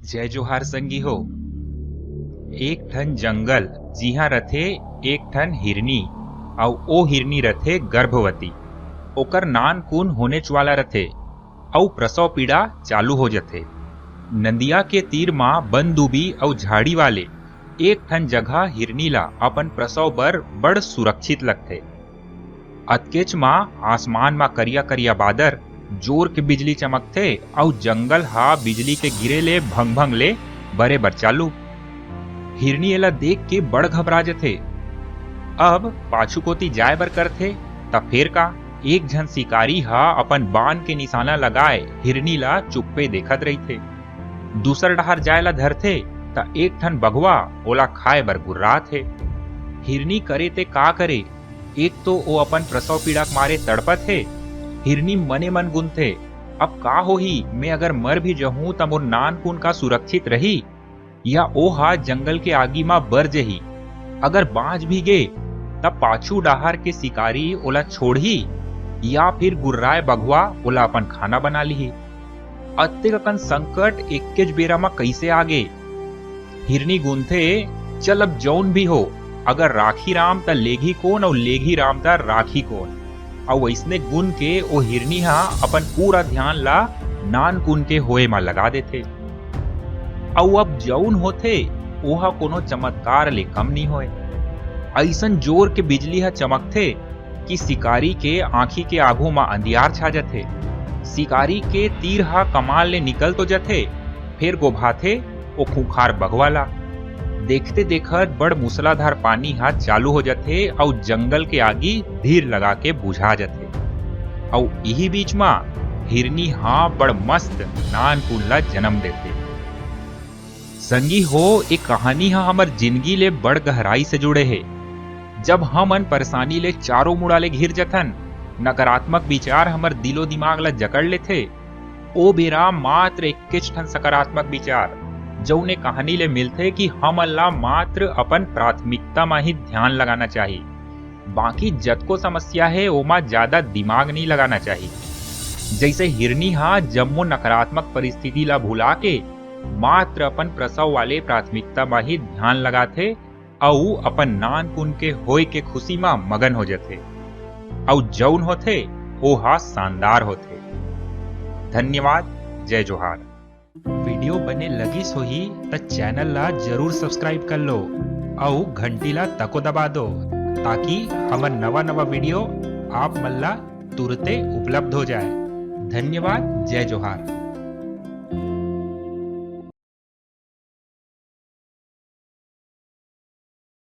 जय जोहार संगी हो। एक ठन जंगल जिहा रथे एक ठन हिरनी और ओ हिरनी रथे गर्भवती। ओकर नान कुन होने वाला रथे और प्रसव पीड़ा चालू हो जथे। नदिया के तीर मां बन दुबी और झाड़ी वाले एक ठन जगह हिरनी ला अपन प्रसव बर बड़ सुरक्षित लगथे। अतकेच मां आसमान मां करिया करिया बादर, जोर के बिजली चमकथे और जंगल हा बिजली के गिरे ले भंग भंग ले बरे बर चालू। हिरनी एला देख के बड़ घबरा जथे। अब पाछू कोती जाए बर करथे तब फेर का एक झन शिकारी हा अपन बाण के निशाना लगाए हिरनी ला चुप्पे देखत रहीथे। दूसर डहर जाए ला धरथे त एक ठन बघवा ओला खाए बर गुर्रात हे। हिरनी करे ते का करे, एक तो ओ अपन प्रसव पीड़ा के मारे तड़पत है। हिरनी मने मन गुनथे, अब का होही, मैं अगर मर भी जहूं त मोर नान कुन का सुरक्षित रही या ओ हा जंगल के आगी मां बर जही। अगर बाँच भी गे तब पाछू डाहर के शिकारी ओला छोड़ही या फिर गुर्राए बघवा ओला अपन खाना बना ली। अत्ते कन संकट एक्केज बेरा में कैसे आगे। हिरनी गुनथे, चल अब जौन भी हो, अगर राखी राम त लेघी कौन और लेघी राम त राखी कौन। और वैसने गुन के ओ हिरनी हा अपन पूरा ध्यान ला नान कुन के होए मा लगा देथे। और अब जौन होथे ओहा कोनो चमत्कार ले कम नहीं होए। ऐसन जोर के बिजली हा चमकथे कि शिकारी के आंखी के आगू मा अंधियार छा जथे। शिकारी के तीर हा कमाल ले निकल तो जथे, फिर गोभाथे ओ खूंखार बघवाला। देखते देखत बड़ मूसलाधार पानी हा चालू हो जाथे और जंगल के आगी धीर लगा के बुझा जाथे। और यही बीच मा हिरनी हा बड़ मस्त नान कुन ला जन्म देथे। संगी हो, एक कहानी हा हमर जिंदगी ले बड़ गहराई से जुड़े है। जब हमन परेशानी ले चारों मुड़ा ले घिर जथन, नकारात्मक विचार हमर दिलो दिमाग ला जकड़ लेथे, ओ बेरा मात्र इक्कीच ठन सकारात्मक विचार जौने कहानी ले मिलथे कि हमन ला मात्र अपन प्राथमिकता में ही ध्यान लगाना चाहिए। बाकी जतको समस्या है ओमा ज्यादा दिमाग नहीं लगाना चाहिए। जैसे हिरनी हा जम्मो नकारात्मक परिस्थिति ला भुला के मात्र अपन प्रसव वाले प्राथमिकता में ही ध्यान लगाथे और अपन नान कुन के होए के खुशी में मगन हो जाथे। और जौन होथे ओ हा शानदार होथे। धन्यवाद। जय जोहार। वीडियो बने लगिस होही त चैनल ला जरूर सब्सक्राइब कर लो और घंटी ला तको दबा दो ताकि हमर नवा नवा वीडियो आप मन ला तुरते उपलब्ध हो जाए। धन्यवाद। जय जोहार।